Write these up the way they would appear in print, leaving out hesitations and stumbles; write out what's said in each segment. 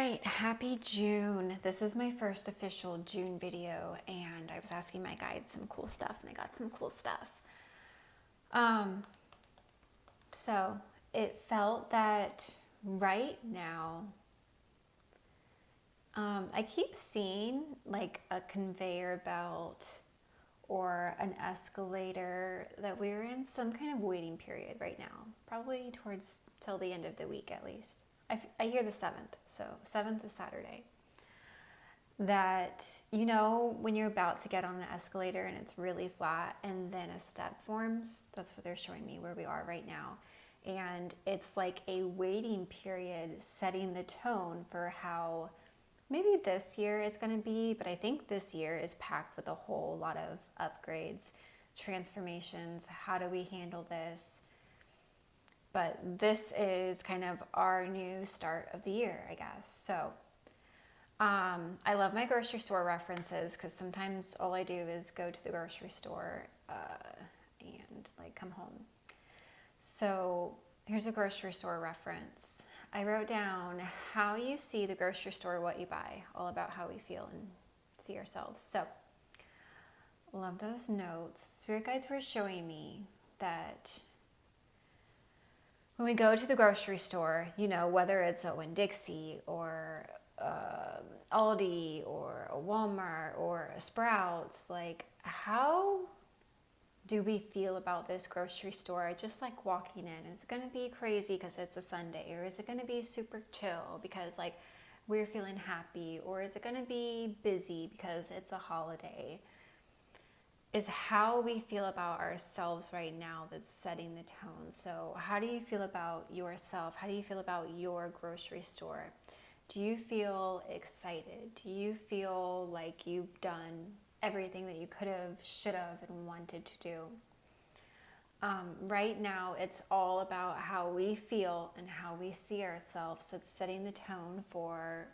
right, happy June. This is my first official June video, and I was asking my guide some cool stuff, and I got some cool stuff. Um, so it felt that right now, I keep seeing like a conveyor belt or an escalator that we're in some kind of waiting period right now, probably towards till the end of the week at least. I hear the 7th, so 7th is Saturday. That, when you're about to get on an escalator and it's really flat and then a step forms, that's what they're showing me where we are right now. And it's like a waiting period setting the tone for how maybe this year is going to be, but I think this year is packed with a whole lot of upgrades, transformations. How do we handle this? But this is kind of our new start of the year, I guess. So I love my grocery store references because sometimes all I do is go to the grocery store and like come home. So here's a grocery store reference. I wrote down how you see the grocery store, what you buy, all about how we feel and see ourselves. So love those notes. Spirit guides were showing me that when we go to the grocery store, whether it's a Winn-Dixie or Aldi or a Walmart or a Sprouts, like how do we feel about this grocery store? Just like walking in, is it going to be crazy because it's a Sunday, or is it going to be super chill because like we're feeling happy, or is it going to be busy because it's a holiday? Is how we feel about ourselves right now that's setting the tone. So how do you feel about yourself? How do you feel about your grocery store? Do you feel excited? Do you feel like you've done everything that you could have, should have, and wanted to do? Right now, it's all about how we feel and how we see ourselves. That's setting the tone for,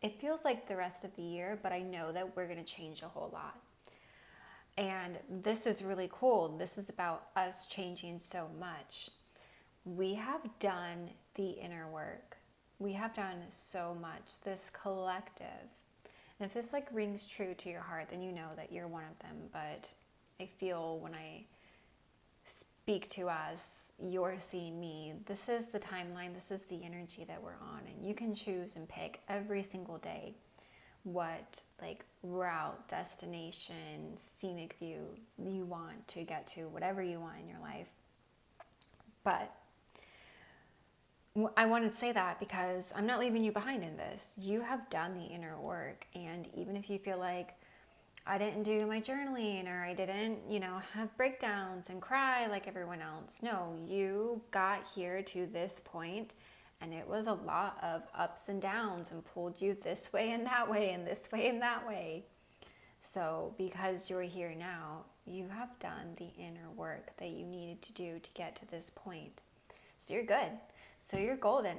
it feels like the rest of the year, but I know that we're going to change a whole lot. And this is really cool. This is about us changing so much. We have done the inner work. We have done so much, this collective. And if this like rings true to your heart, then you know that you're one of them. But I feel when I speak to us, you're seeing me. This is the timeline. This is the energy that we're on. And you can choose and pick every single day what like route, destination, scenic view you want to get to, whatever you want in your life. But I wanted to say that because I'm not leaving you behind in this. You have done the inner work, and even if you feel like I didn't do my journaling, or I didn't, have breakdowns and cry like everyone else. No, you got here to this point, and it was a lot of ups and downs and pulled you this way and that way and this way and that way. So because you're here now, you have done the inner work that you needed to do to get to this point. So you're good. So you're golden,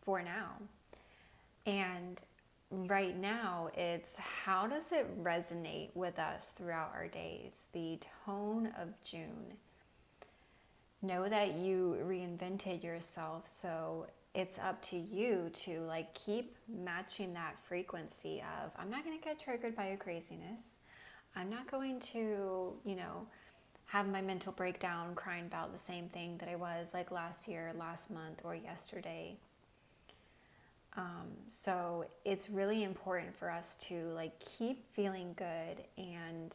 for now. And right now, it's how does it resonate with us throughout our days? The tone of June. Know that you reinvented yourself, so it's up to you to like keep matching that frequency of, I'm not going to get triggered by your craziness. I'm not going to, have my mental breakdown crying about the same thing that I was like last year, last month, or yesterday. So it's really important for us to like keep feeling good and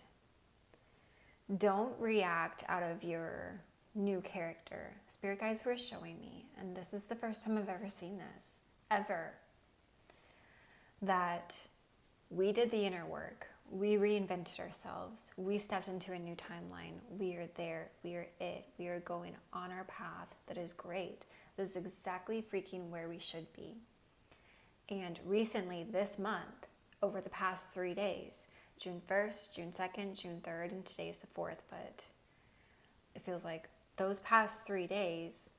don't react out of your new character. Spirit guides were showing me, and this is the first time I've ever seen this, ever, that we did the inner work. We reinvented ourselves. We stepped into a new timeline. We are there. We are it. We are going on our path. That is great. This is exactly freaking where we should be. And recently, this month, over the past 3 days, June 1st, June 2nd, June 3rd, and today's the 4th, but it feels like those past 3 days,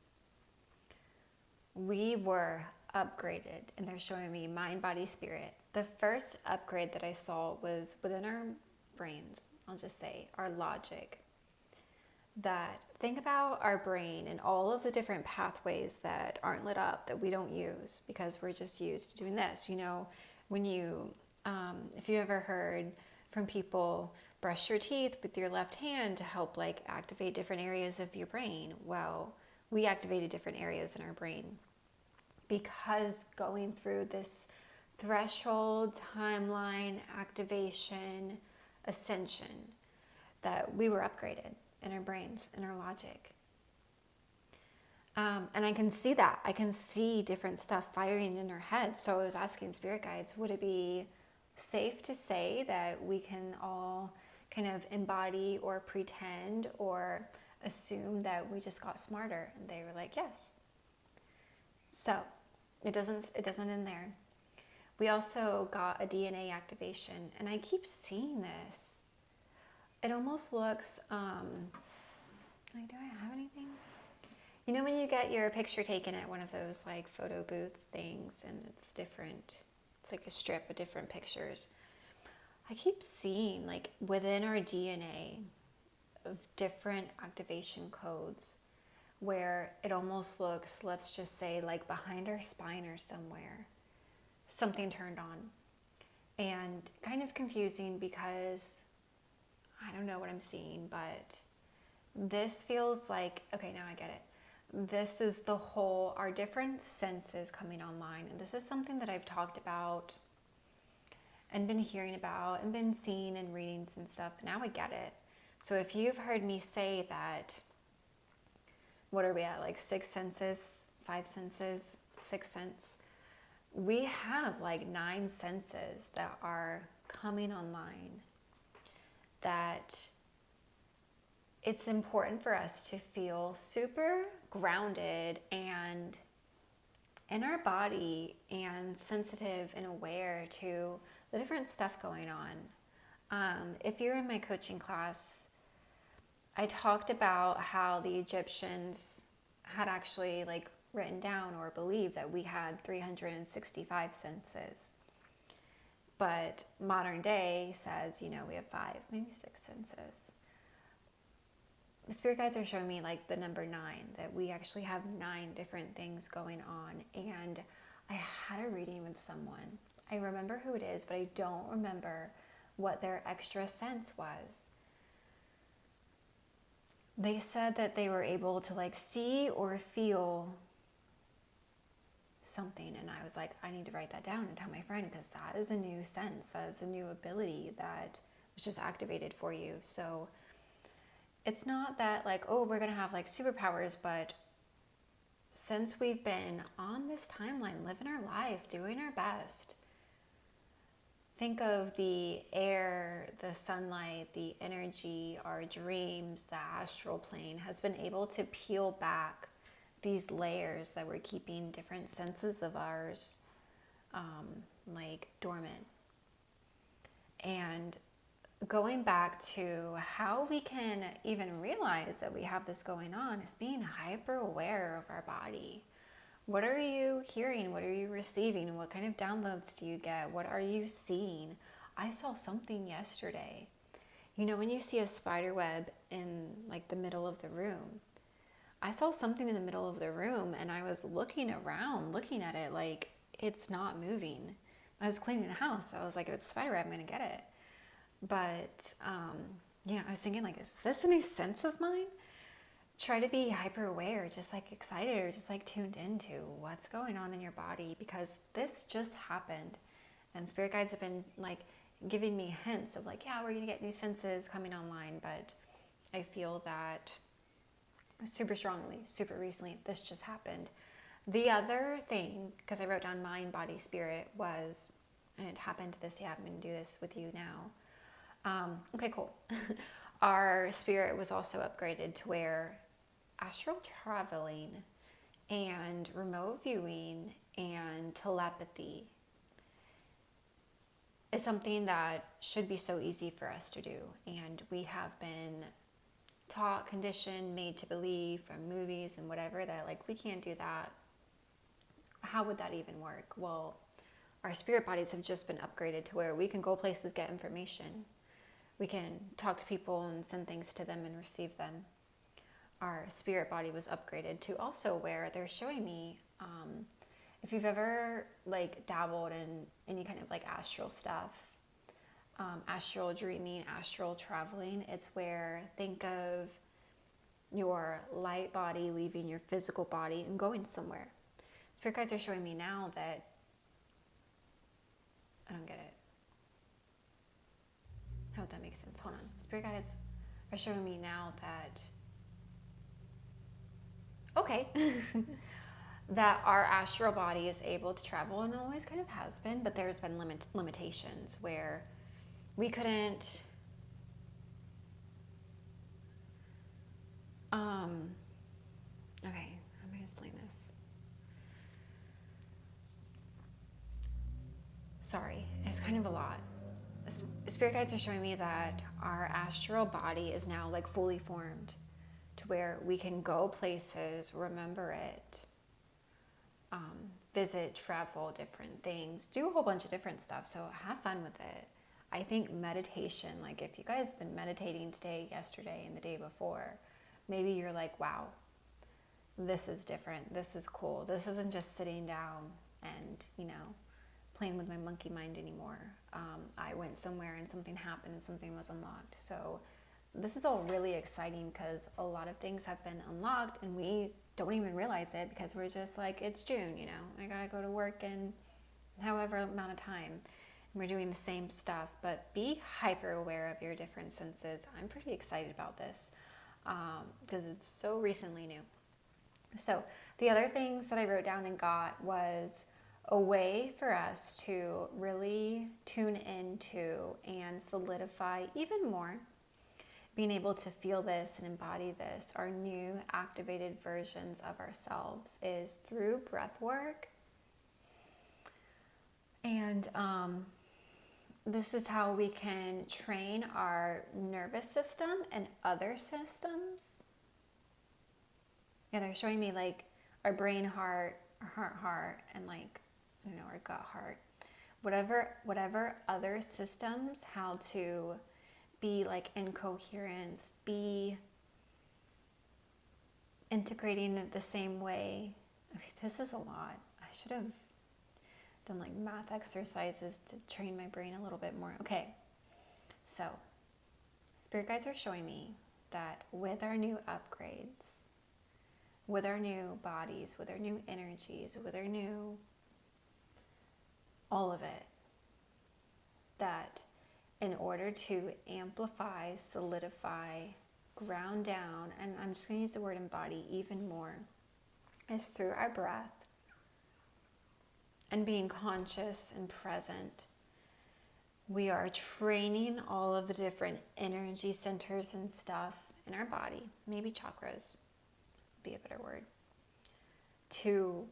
we were upgraded, and they're showing me mind, body, spirit. The first upgrade that I saw was within our brains, I'll just say, our logic. that think about our brain and all of the different pathways that aren't lit up, that we don't use because we're just used to doing this. You know, when you, if you ever heard from people, brush your teeth with your left hand to help like activate different areas of your brain. Well, we activated different areas in our brain because going through this threshold, timeline, activation, ascension, that we were upgraded in our brains, in our logic. And I can see that. I can see different stuff firing in our heads. So I was asking spirit guides, would it be safe to say that we can all kind of embody or pretend or assume that we just got smarter? And they were like, yes. So it doesn't end there. We also got a DNA activation, and I keep seeing this. It almost looks, like, do I have anything? You know when you get your picture taken at one of those like photo booth things and it's different, it's like a strip of different pictures. I keep seeing like within our DNA of different activation codes where it almost looks, let's just say like behind our spine or somewhere, something turned on. And kind of confusing because I don't know what I'm seeing, but this feels like, okay, now I get it. This is the whole, our different senses coming online. And this is something that I've talked about and been hearing about and been seeing in readings and stuff. Now I get it. So if you've heard me say that, what are we at? Like 6 senses, 5 senses, 6 sense. We have like 9 senses that are coming online, that it's important for us to feel super grounded and in our body and sensitive and aware to the different stuff going on. If you're in my coaching class, I talked about how the Egyptians had actually like written down or believed that we had 365 senses. But modern day says, you know, we have 5, maybe 6 senses. Spirit guides are showing me like the number 9, that we actually have 9 different things going on. And I had a reading with someone. I remember who it is, but I don't remember what their extra sense was. They said that they were able to like see or feel something. And I was like, I need to write that down and tell my friend, because that is a new sense. That's a new ability that was just activated for you. So it's not that like, oh, we're going to have like superpowers, but since we've been on this timeline, living our life, doing our best, think of the air, the sunlight, the energy, our dreams, the astral plane has been able to peel back these layers that we're keeping different senses of ours like dormant. And going back to how we can even realize that we have this going on is being hyper aware of our body. What are you hearing? What are you receiving? What kind of downloads do you get? What are you seeing? I saw something yesterday. You know, when you see a spider web in like the middle of the room, I saw something in the middle of the room and I was looking around, looking at it like it's not moving. I was cleaning the house. I was like, if it's a spider web, I'm going to get it. But, yeah, I was thinking like, is this a new sense of mine? Try to be hyper aware, just like excited or just like tuned into what's going on in your body, because this just happened. And spirit guides have been like giving me hints of like, yeah, we're going to get new senses coming online. But I feel that super strongly, super recently, this just happened. The other thing, because I wrote down mind, body, spirit, was, and it happened to this, yeah, I'm going to do this with you now. Okay, cool. Our spirit was also upgraded to where astral traveling and remote viewing and telepathy is something that should be so easy for us to do. And we have been taught, conditioned, made to believe from movies and whatever that like we can't do that. How would that even work? Well, our spirit bodies have just been upgraded to where we can go places, get information. We can talk to people and send things to them and receive them. our spirit body was upgraded to also where they're showing me, if you've ever like dabbled in any kind of like astral stuff, astral dreaming, astral traveling, it's where, think of your light body leaving your physical body and going somewhere. Spirit guides are showing me now that, I don't get it. I hope that makes sense. Hold on. Spirit guides are showing me now that, okay, that our astral body is able to travel and always kind of has been, but there's been limitations where we couldn't, okay, how am I explain this? Sorry, it's kind of a lot. Spirit guides are showing me that our astral body is now like fully formed to where we can go places, remember it, visit, travel, different things, do a whole bunch of different stuff. So have fun with it. I think meditation, like if you guys have been meditating today, yesterday, and the day before, maybe you're like, wow, this is different. This is cool. This isn't just sitting down and, playing with my monkey mind anymore. I went somewhere and something happened and something was unlocked. So this is all really exciting because a lot of things have been unlocked and we don't even realize it because we're just like, it's June, I gotta go to work in however amount of time. And we're doing the same stuff, but be hyper aware of your different senses. I'm pretty excited about this because it's so recently new. So the other things that I wrote down and got was a way for us to really tune into and solidify even more, being able to feel this and embody this, our new activated versions of ourselves, is through breath work. And this is how we can train our nervous system and other systems. Yeah, they're showing me like our brain, heart, our heart, and like, our gut, heart, whatever other systems, how to be like in coherence, be integrating it the same way. Okay, this is a lot. I should have done like math exercises to train my brain a little bit more. Okay, so spirit guides are showing me that with our new upgrades, with our new bodies, with our new energies, with our new all of it, that in order to amplify, solidify, ground down, and I'm just going to use the word embody even more, is through our breath and being conscious and present. We are training all of the different energy centers and stuff in our body, maybe chakras would be a better word, to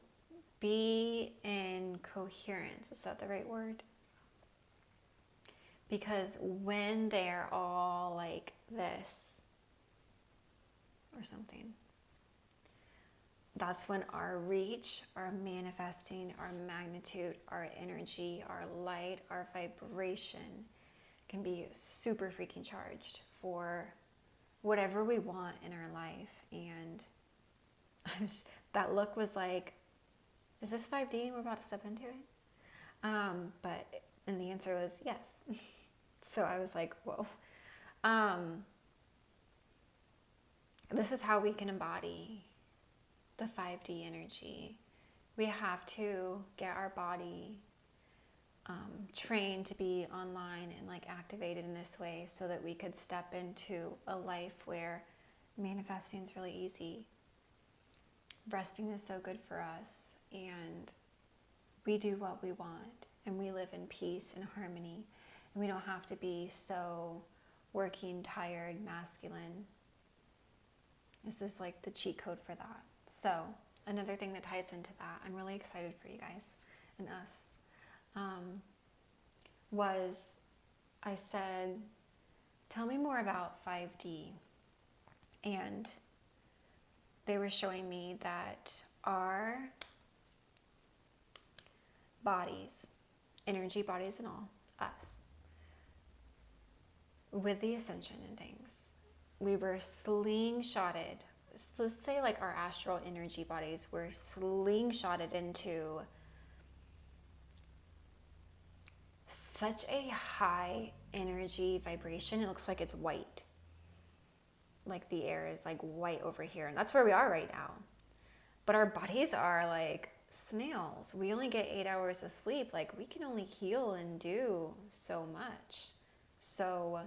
be in coherence. Is that the right word? Because when they're all like this or something, that's when our reach, our manifesting, our magnitude, our energy, our light, our vibration can be super freaking charged for whatever we want in our life. And that look was like, is this 5D and we're about to step into it? And the answer was yes. So I was like, whoa. This is how we can embody the 5D energy. We have to get our body trained to be online and like activated in this way so that we could step into a life where manifesting is really easy. Resting is so good for us, and we do what we want, and we live in peace and harmony, and we don't have to be so working, tired, masculine. This is like the cheat code for that. So another thing that ties into that, I'm really excited for you guys and us, was I said, tell me more about 5D. And they were showing me that our bodies, energy bodies and all, us, with the ascension and things, we were slingshotted let's say like our astral energy bodies were slingshotted into such a high energy vibration. It looks like it's white. Like the air is like white over here. And that's where we are right now. But our bodies are like snails. We only get 8 hours of sleep. Like we can only heal and do so much. So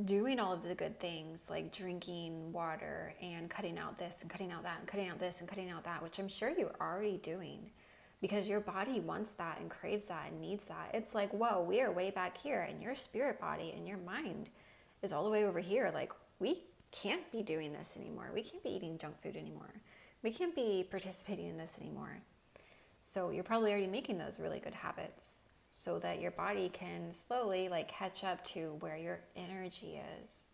doing all of the good things like drinking water and cutting out this and cutting out that and cutting out this and cutting out that, which I'm sure you're already doing because your body wants that and craves that and needs that. It's like, whoa, we are way back here and your spirit body and your mind is all the way over here. Like we can't be doing this anymore. We can't be eating junk food anymore. We can't be participating in this anymore. So you're probably already making those really good habits so that your body can slowly like catch up to where your energy is,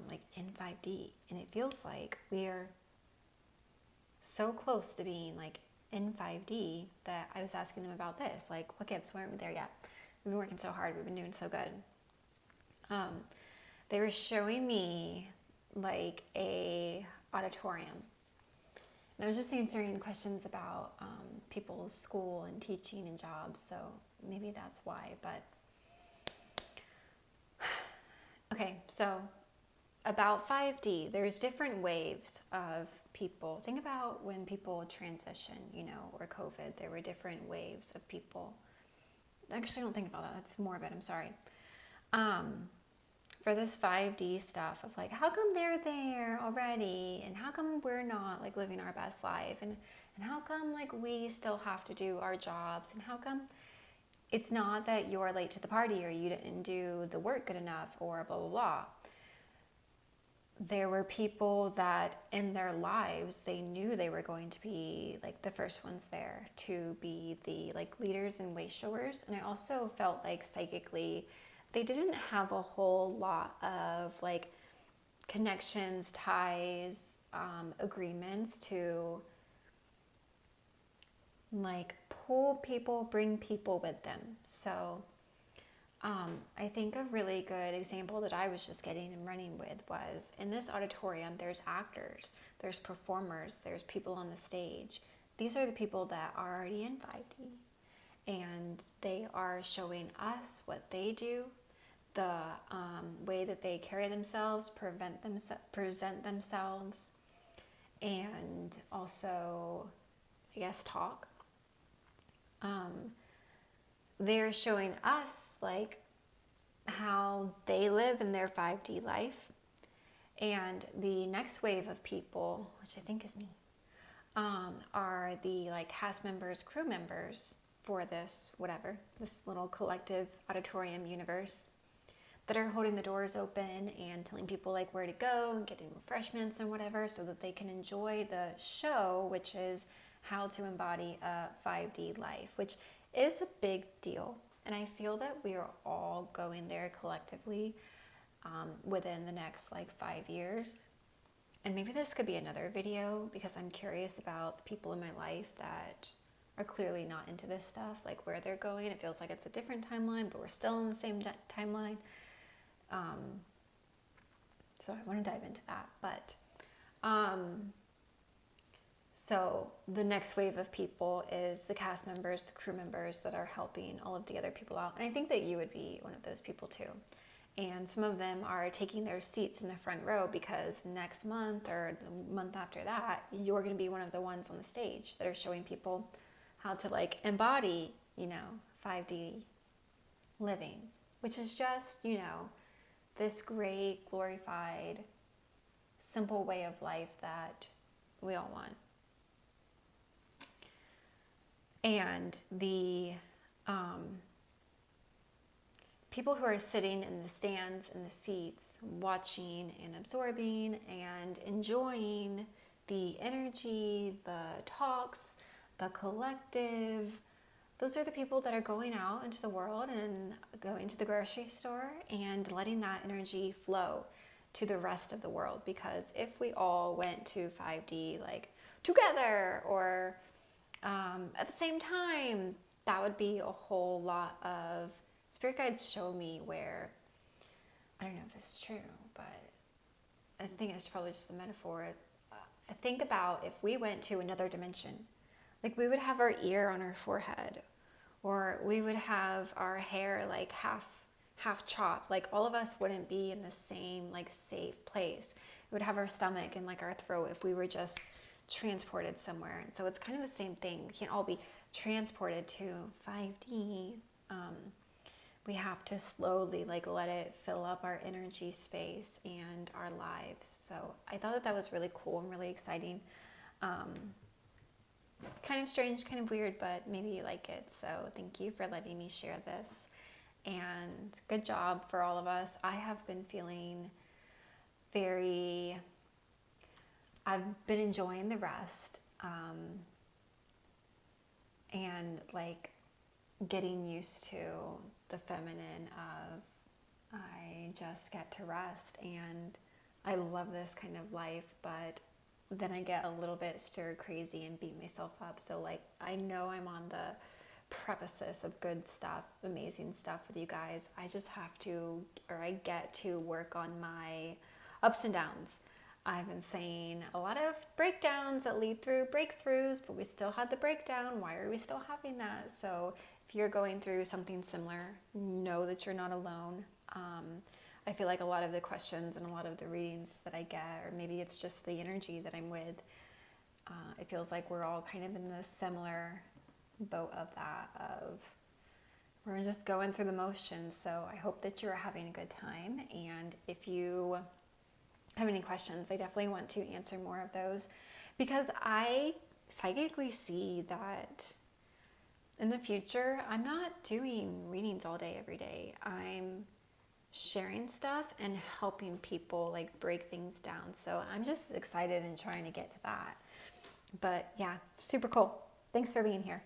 like in 5D. And it feels like we are so close to being like in 5D that I was asking them about this, like what gifts, why aren't we there yet? We've been working so hard, we've been doing so good. They were showing me like a auditorium. And I was just answering questions about people's school and teaching and jobs, so maybe that's why. But okay, so about 5D, there's different waves of people. Think about when people transition, or COVID, there were different waves of people. Actually, don't think about that. That's morbid. I'm sorry. For this 5D stuff of like, how come they're there already? And how come we're not like living our best life? And how come like we still have to do our jobs? And how come it's not that you're late to the party or you didn't do the work good enough or blah, blah, blah. There were people that in their lives, they knew they were going to be like the first ones there to be the like leaders and way showers. And I also felt like psychically, they didn't have a whole lot of like connections, ties, agreements to like pull people, bring people with them. So I think a really good example that I was just getting and running with was in this auditorium, there's actors, there's performers, there's people on the stage. These are the people that are already in 5D. And they are showing us what they do, the way that they carry themselves, present themselves, and also, I guess, talk. They're showing us like how they live in their 5D life. And the next wave of people, which I think is me, are the like cast members, crew members for this little collective auditorium universe that are holding the doors open and telling people like where to go and getting refreshments and whatever so that they can enjoy the show, which is how to embody a 5D life, which is a big deal. And I feel that we are all going there collectively within the next like 5 years. And maybe this could be another video because I'm curious about the people in my life that are clearly not into this stuff, like where they're going. It feels like it's a different timeline, but we're still in the same timeline. So I want to dive into that. But so the next wave of people is the cast members, the crew members that are helping all of the other people out. And I think that you would be one of those people too. And some of them are taking their seats in the front row because next month or the month after that, you're going to be one of the ones on the stage that are showing people how to like embody, 5D living, which is just, this great, glorified, simple way of life that we all want. And the people who are sitting in the stands and the seats, watching and absorbing and enjoying the energy, the talks, the collective, those are the people that are going out into the world and going to the grocery store and letting that energy flow to the rest of the world. Because if we all went to 5D like together or at the same time, that would be a whole lot of spirit guides show me where, I don't know if this is true, but I think it's probably just a metaphor. I think about if we went to another dimension, like we would have our ear on our forehead, or we would have our hair like half chopped. Like all of us wouldn't be in the same like safe place. We would have our stomach and like our throat if we were just transported somewhere. And so it's kind of the same thing. We can't all be transported to 5D. We have to slowly like let it fill up our energy space and our lives. So I thought that was really cool and really exciting. Kind of strange, kind of weird, but maybe you like it. So thank you for letting me share this. And good job for all of us. I have been feeling I've been enjoying the rest, and like getting used to the feminine of I just get to rest, and I love this kind of life, but then I get a little bit stir crazy and beat myself up. So like I know I'm on the precipice of good stuff, amazing stuff with you guys. I just have to, or I get to work on my ups and downs. I've been saying a lot of breakdowns that lead through breakthroughs, but we still had the breakdown. Why are we still having that? So if you're going through something similar, know that you're not alone. I feel like a lot of the questions and a lot of the readings that I get, or maybe it's just the energy that I'm with, it feels like we're all kind of in the similar boat of that, of we're just going through the motions. So I hope that you're having a good time. And if you have any questions, I definitely want to answer more of those, because I psychically see that in the future, I'm not doing readings all day, every day. I'm sharing stuff and helping people like break things down. So I'm just excited and trying to get to that. But yeah, super cool. Thanks for being here.